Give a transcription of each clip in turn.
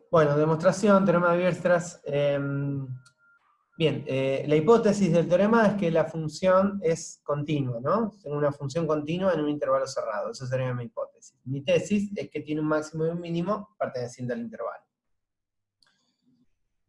Bueno, demostración, teorema de Weierstrass. Bien, la hipótesis del teorema es que la función es continua, ¿no? Tengo una función continua en un intervalo cerrado. Esa sería mi hipótesis. Mi tesis es que tiene un máximo y un mínimo perteneciente al intervalo.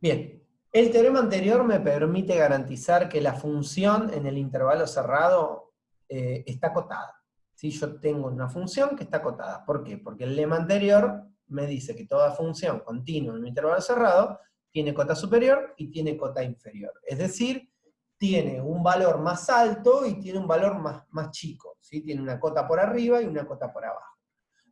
Bien, el teorema anterior me permite garantizar que la función en el intervalo cerrado está acotada. ¿Sí? Yo tengo una función que está acotada. ¿Por qué? Porque el lema anterior me dice que toda función continua en un intervalo cerrado tiene cota superior y tiene cota inferior. Es decir, tiene un valor más alto y tiene un valor más chico. ¿Sí? Tiene una cota por arriba y una cota por abajo.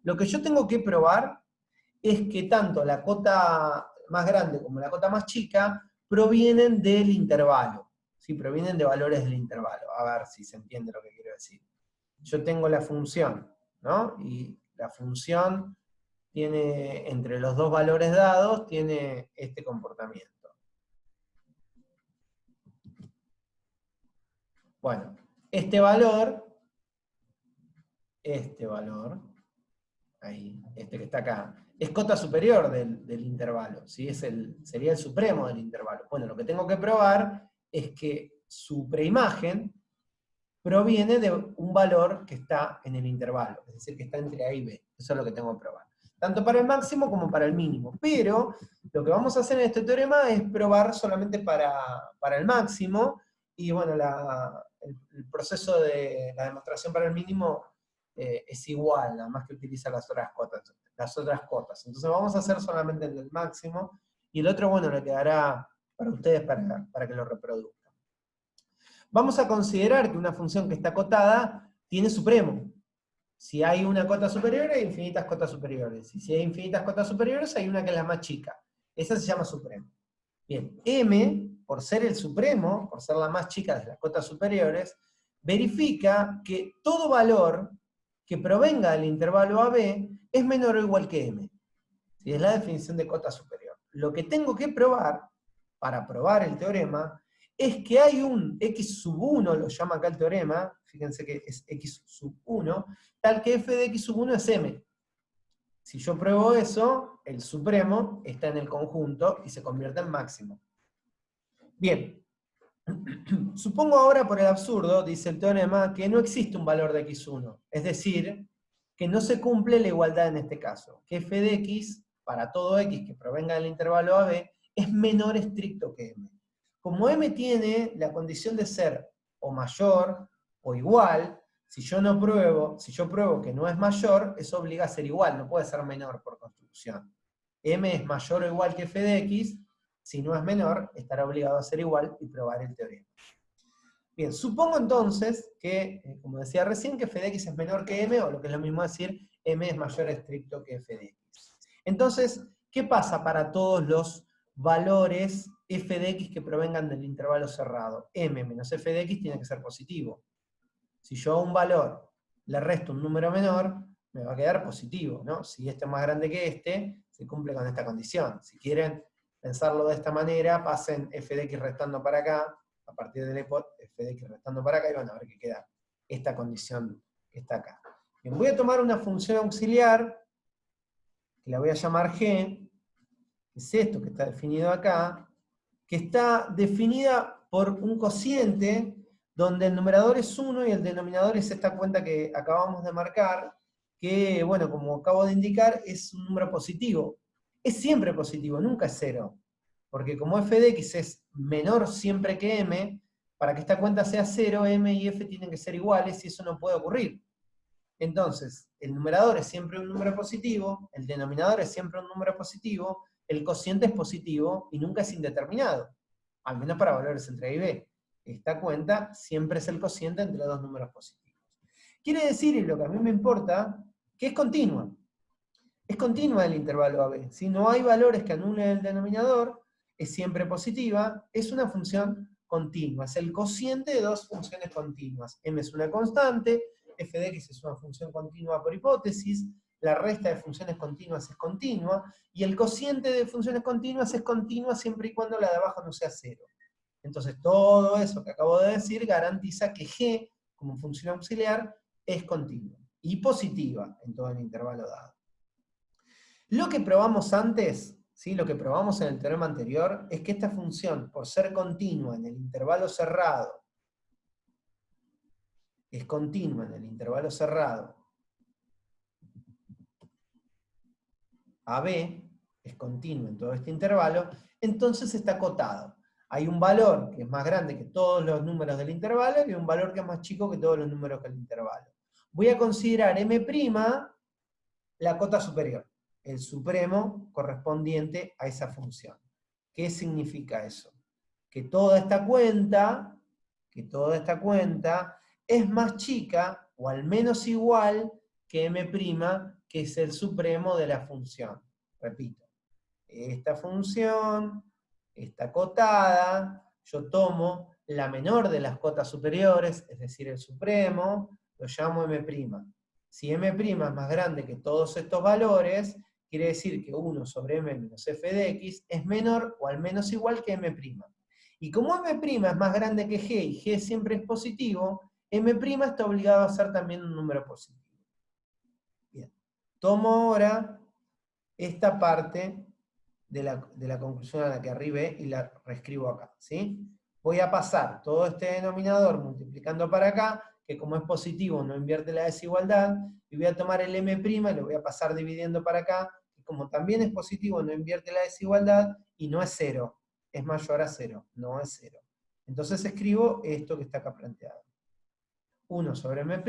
Lo que yo tengo que probar es que tanto la cota más grande como la cota más chica provienen del intervalo, ¿sí? Provienen de valores del intervalo. A ver si se entiende lo que quiero decir. Yo tengo la función, ¿no? Y la función tiene, entre los dos valores dados, tiene este comportamiento. Bueno, este valor, ahí, este que está acá, es cota superior del intervalo, ¿sí? Sería el supremo del intervalo. Bueno, lo que tengo que probar es que su preimagen proviene de un valor que está en el intervalo, es decir, que está entre A y B. Eso es lo que tengo que probar. Tanto para el máximo como para el mínimo. Pero lo que vamos a hacer en este teorema es probar solamente para el máximo, y bueno, el proceso de la demostración para el mínimo es igual, nada más que utiliza las otras cotas. Entonces vamos a hacer solamente el del máximo, y el otro, bueno, le quedará para ustedes para que lo reproduzcan. Vamos a considerar que una función que está acotada tiene supremo. Si hay una cota superior, hay infinitas cotas superiores. Y si hay infinitas cotas superiores, hay una que es la más chica. Esa se llama supremo. Bien, M, por ser el supremo, por ser la más chica de las cotas superiores, verifica que todo valor que provenga del intervalo AB es menor o igual que M. ¿Sí? Es la definición de cota superior. Lo que tengo que probar, para probar el teorema, es que hay un x sub 1, lo llama acá el teorema, fíjense que es x sub 1, tal que f de x sub 1 es m. Si yo pruebo eso, el supremo está en el conjunto y se convierte en máximo. Bien, supongo ahora por el absurdo, dice el teorema, que no existe un valor de x1, es decir, que no se cumple la igualdad en este caso, que f de x, para todo x que provenga del intervalo AB, es menor estricto que m. Como m tiene la condición de ser o mayor o igual, si yo pruebo que no es mayor, eso obliga a ser igual, no puede ser menor por construcción. M es mayor o igual que f de x, si no es menor, estará obligado a ser igual y probar el teorema. Bien, supongo entonces que, como decía recién, que f de x es menor que m, o lo que es lo mismo decir, m es mayor estricto que f de x. Entonces, ¿qué pasa para todos los valores f de x que provengan del intervalo cerrado? M menos f de x tiene que ser positivo. Si yo a un valor le resto un número menor, me va a quedar positivo, ¿no? Si este es más grande que este, se cumple con esta condición. Si quieren pensarlo de esta manera, pasen f de x restando para acá, a partir del f de x restando para acá, y van a ver que queda esta condición que está acá. Bien, voy a tomar una función auxiliar, que la voy a llamar g, que es esto que está definido acá, que está definida por un cociente donde el numerador es 1 y el denominador es esta cuenta que acabamos de marcar, que, bueno, como acabo de indicar, es un número positivo. Es siempre positivo, nunca es 0. Porque como f de x es menor siempre que m, para que esta cuenta sea 0, m y f tienen que ser iguales y eso no puede ocurrir. Entonces, el numerador es siempre un número positivo, el denominador es siempre un número positivo, el cociente es positivo y nunca es indeterminado, al menos para valores entre A y B. Esta cuenta siempre es el cociente entre dos números positivos. Quiere decir, y lo que a mí me importa, que es continua. Es continua el intervalo AB. Si no hay valores que anulen el denominador, es siempre positiva, es una función continua. Es el cociente de dos funciones continuas. M es una constante, f de x es una función continua por hipótesis, la resta de funciones continuas es continua, y el cociente de funciones continuas es continua siempre y cuando la de abajo no sea 0. Entonces todo eso que acabo de decir garantiza que g, como función auxiliar, es continua y positiva en todo el intervalo dado. Lo que probamos antes ¿sí? Lo que probamos en el teorema anterior es que esta función, por ser continua en el intervalo cerrado, es continua en el intervalo cerrado AB, es continua en todo este intervalo, entonces está acotado. Hay un valor que es más grande que todos los números del intervalo y un valor que es más chico que todos los números del intervalo. Voy a considerar M' la cota superior, el supremo correspondiente a esa función. ¿Qué significa eso? Que toda esta cuenta es más chica o al menos igual que M', que es el supremo de la función. Repito, esta función está acotada, yo tomo la menor de las cotas superiores, es decir, el supremo, lo llamo M'. Si M' es más grande que todos estos valores, quiere decir que 1 sobre M menos f de x es menor o al menos igual que M'. Y como M' es más grande que G y G siempre es positivo, M' está obligado a ser también un número positivo. Bien. Tomo ahora esta parte de la conclusión a la que arribé y la reescribo acá, ¿sí? Voy a pasar todo este denominador multiplicando para acá, que como es positivo no invierte la desigualdad, y voy a tomar el M' y lo voy a pasar dividiendo para acá, que como también es positivo no invierte la desigualdad, y no es 0, es mayor a 0, no es 0. Entonces escribo esto que está acá planteado. 1 sobre M'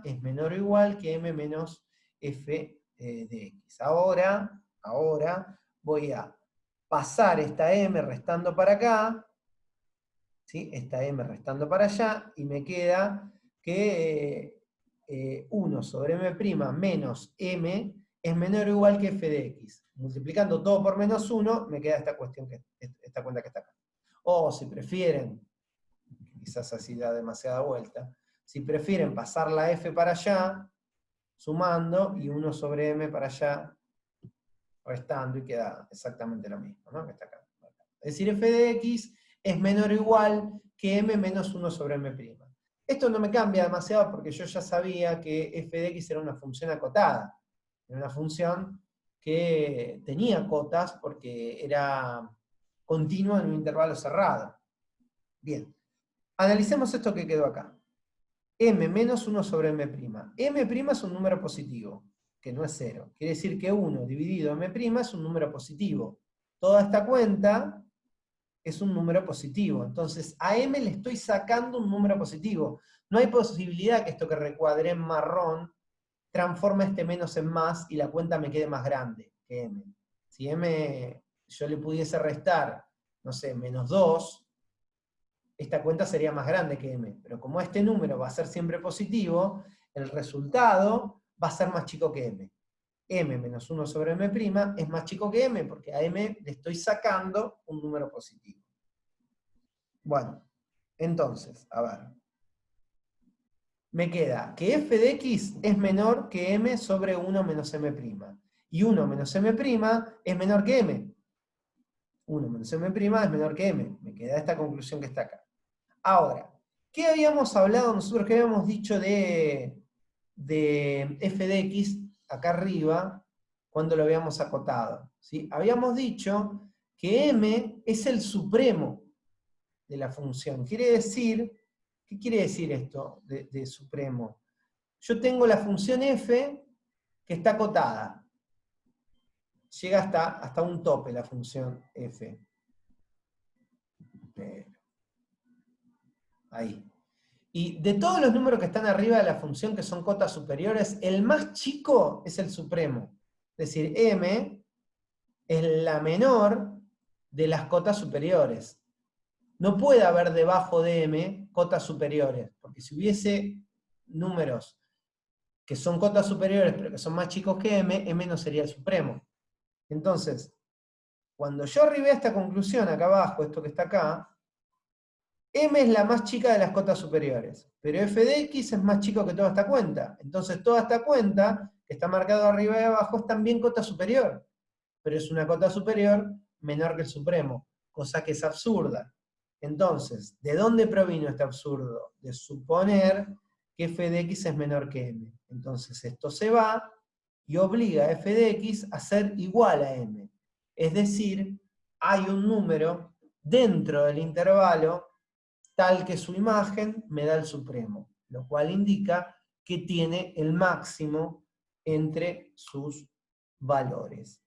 es menor o igual que M menos f de x. Ahora voy a pasar esta m restando para acá, ¿sí? Esta m restando para allá, y me queda que 1 sobre m' menos m es menor o igual que f de x. Multiplicando todo por menos 1, me queda esta cuestión, esta cuenta que está acá. O si prefieren, quizás así da demasiada vuelta, si prefieren pasar la f para allá, sumando, y 1 sobre m para allá, restando, y queda exactamente lo mismo, ¿no? Que está acá. Es decir, f de x es menor o igual que m menos 1 sobre m'. Esto no me cambia demasiado porque yo ya sabía que f de x era una función acotada. Era una función que tenía cotas porque era continua en un intervalo cerrado. Bien, analicemos esto que quedó acá. M menos 1 sobre M'. M' es un número positivo, que no es 0. Quiere decir que 1 dividido M' es un número positivo. Toda esta cuenta es un número positivo. Entonces, a M le estoy sacando un número positivo. No hay posibilidad que esto que recuadré en marrón transforme este menos en más y la cuenta me quede más grande que M. Si M yo le pudiese restar, no sé, menos 2, esta cuenta sería más grande que M. Pero como este número va a ser siempre positivo, el resultado va a ser más chico que M. M menos 1 sobre M' es más chico que M, porque a M le estoy sacando un número positivo. Bueno, entonces, a ver. Me queda que f de x es menor que m sobre 1 menos m'. Y 1 menos m' es menor que m. 1 menos m' es menor que m. Me queda esta conclusión que está acá. Ahora, ¿qué habíamos hablado nosotros? ¿Qué habíamos dicho de f de x acá arriba cuando lo habíamos acotado? ¿Sí? Habíamos dicho que m es el supremo de la función. Quiere decir, ¿qué quiere decir esto de supremo? Yo tengo la función f que está acotada. Llega hasta un tope la función f. Ahí. Y de todos los números que están arriba de la función, que son cotas superiores, el más chico es el supremo. Es decir, m es la menor de las cotas superiores. No puede haber debajo de m cotas superiores, porque si hubiese números que son cotas superiores, pero que son más chicos que m no sería el supremo. Entonces, cuando yo arribé a esta conclusión acá abajo, esto que está acá, m es la más chica de las cotas superiores, pero f de x es más chico que toda esta cuenta. Entonces toda esta cuenta, que está marcado arriba y abajo, es también cota superior, pero es una cota superior menor que el supremo, cosa que es absurda. Entonces, ¿de dónde provino este absurdo? De suponer que f de x es menor que m. Entonces esto se va y obliga a f de x a ser igual a m. Es decir, hay un número dentro del intervalo tal que su imagen me da el supremo, lo cual indica que tiene el máximo entre sus valores.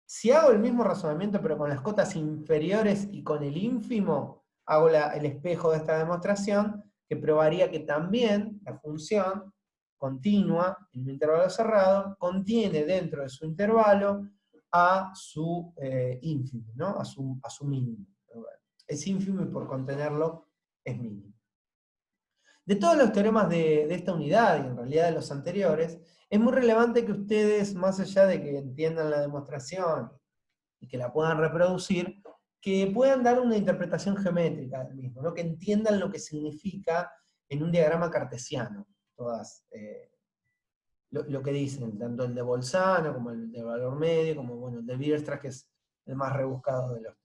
Si hago el mismo razonamiento pero con las cotas inferiores y con el ínfimo, hago el espejo de esta demostración, que probaría que también la función continua en un intervalo cerrado contiene dentro de su intervalo a su ínfimo, ¿no? a su mínimo. Es ínfimo y por contenerlo es mínimo. De todos los teoremas de esta unidad y en realidad de los anteriores, es muy relevante que ustedes, más allá de que entiendan la demostración y que la puedan reproducir, que puedan dar una interpretación geométrica del mismo, ¿no? Que entiendan lo que significa en un diagrama cartesiano, todas lo que dicen, tanto el de Bolzano como el de valor medio, como bueno, el de Weierstrass, que es el más rebuscado de los